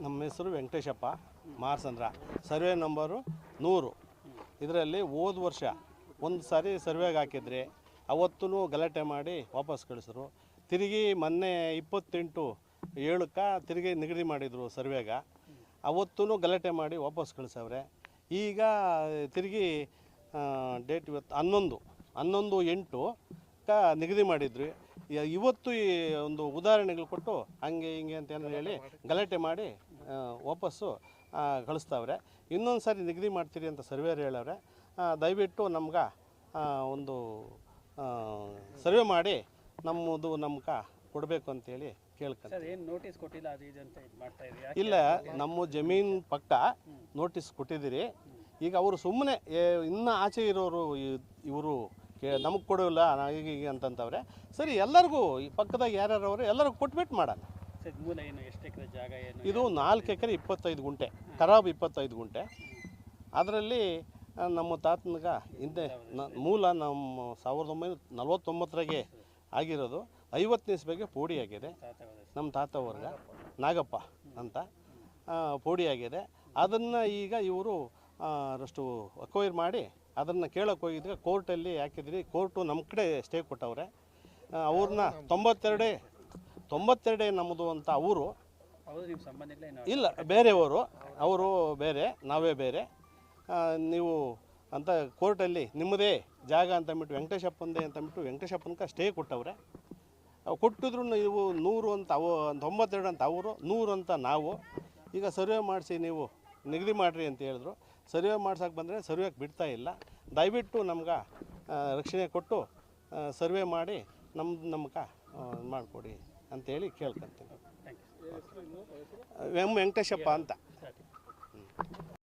ನಮ್ಮ ಹೆಸರು Venkateshappa ಮಾರ್ಸಂದ್ರ. Survey number 100. ಇದರಲ್ಲಿ ಹೋದ ವರ್ಷ ಒಂದು ಸಾರಿ ಸರ್ವೆಗೆ ಹಾಕಿದ್ರೆ ಅವತ್ತೂ ಗಲಾಟೆ ಮಾಡಿ ವಾಪಸ್ ಕಳಿಸಿದ್ರು. ತಿರುಗಿ ಮೊನ್ನೆ 28/7 ತಿರುಗಿ ನಿಗದಿ ಮಾಡಿದರು ಸರ್ವೆಗೆ. ಅವತ್ತೂ ಗಲಾಟೆ ಮಾಡಿ ವಾಪಸ್ ಕಳಿಸವ್ರೆ. ಈಗ ತಿರುಗಿ ಡೇಟ್ ಇವತ್ತು 11/8 ನಿಗದಿ ಮಾಡಿದ್ವಿ. ಇವತ್ತು ಈ ಒಂದು ಉದಾಹರಣೆಗಳು ಕೊಟ್ಟು ಹಂಗೆ ಹಿಂಗೆ ಅಂತ ಏನೋ ಹೇಳಿ ಗಲಾಟೆ ಮಾಡಿ ವಾಪಸ್ಸು ಕಳಿಸ್ತಾವ್ರೆ. ಇನ್ನೊಂದು ಸಾರಿ ನಿಗದಿ ಮಾಡ್ತೀರಿ ಅಂತ ಸರ್ವೇರ್ ಹೇಳವ್ರೆ. ದಯವಿಟ್ಟು ನಮ್ಗೆ ಒಂದು ಸರ್ವೆ ಮಾಡಿ ನಮ್ಗೆ ಕೊಡಬೇಕು ಅಂತೇಳಿ ಕೇಳ್ಕೊಂಡು. ನೋಟಿಸ್ ಕೊಟ್ಟಿಲ್ಲ ಇಲ್ಲ, ನಮ್ಮ ಜಮೀನು ಪಕ್ಕ ನೋಟಿಸ್ ಕೊಟ್ಟಿದ್ದೀರಿ. ಈಗ ಅವರು ಸುಮ್ಮನೆ ಇನ್ನೂ ಆಚೆ ಇರೋರು ಇವರು ನಮಗೆ ಕೊಡೋಲ್ಲ ಹೀಗೆ ಅಂತಂತವ್ರೆ. ಸರಿ, ಎಲ್ಲರಿಗೂ ಈ ಪಕ್ಕದಾಗ ಯಾರ್ಯಾರವ್ರೆ ಎಲ್ಲರಿಗೂ ಕೊಟ್ಬಿಟ್ಟು ಮಾಡೋಣ. ಇದು 4 ಎಕರೆ 25 ಗುಂಟೆ, ಖರಾಬ್ 25 ಗುಂಟೆ. ಅದರಲ್ಲಿ ನಮ್ಮ ತಾತನಿಗೆ ಹಿಂದೆ ಮೂಲ ನಮ್ಮ 1949 ಆಗಿರೋದು. 50ನೇ ಇಸ್ವಿಗೆ ಪೋಡಿ ಆಗಿದೆ. ನಮ್ಮ ತಾತವ್ರಿಗೆ ನಾಗಪ್ಪ ಅಂತ ಪೋಡಿ ಆಗಿದೆ. ಅದನ್ನು ಈಗ ಇವರು ಅಷ್ಟು ಅಕ್ವೈರ್ ಮಾಡಿ ಅದನ್ನು ಕೇಳೋಕೆ ಹೋಗಿದ್ರೆ ಕೋರ್ಟಲ್ಲಿ ಹಾಕಿದ್ರಿ. ಕೋರ್ಟು ನಮ್ಮ ಕಡೆ ಸ್ಟೇ ಕೊಟ್ಟವ್ರೆ. ಅವ್ರನ್ನ 92 ನಮ್ಮದು ಅಂತ ಅವರು ಇಲ್ಲ, ಬೇರೆಯವರು. ಅವರು ಬೇರೆ, ನಾವೇ ಬೇರೆ. ನೀವು ಅಂತ ಕೋರ್ಟಲ್ಲಿ ನಿಮ್ಮದೇ ಜಾಗ ಅಂತಂದ್ಬಿಟ್ಟು ವೆಂಕಟೇಶಪ್ಪಂದೇ ಅಂತಂದ್ಬಿಟ್ಟು ವೆಂಕಟೇಶಪ್ಪನ್ಗೆ ಸ್ಟೇ ಕೊಟ್ಟವ್ರೆ. ಕೊಟ್ಟಿದ್ರು ನೀವು 100 ಅಂತ 92 ಅಂತ ಅವರು, 100 ಅಂತ ನಾವು. ಈಗ ಸರ್ವೆ ಮಾಡಿಸಿ ನೀವು ನಿಗದಿ ಮಾಡಿರಿ ಅಂತ ಹೇಳಿದ್ರು. ಸರ್ವೆ ಮಾಡ್ಸೋಕೆ ಬಂದರೆ ಸರ್ವೆಗೆ ಬಿಡ್ತಾ ಇಲ್ಲ. ದಯವಿಟ್ಟು ನಮ್ಗೆ ರಕ್ಷಣೆ ಕೊಟ್ಟು ಸರ್ವೆ ಮಾಡಿ ನಮ್ಗೆ ಮಾಡಿಕೊಡಿ ಅಂತೇಳಿ ಕೇಳ್ಕೊಂತೀನಿ. ವೆಂಕಟೇಶಪ್ಪ ಅಂತ.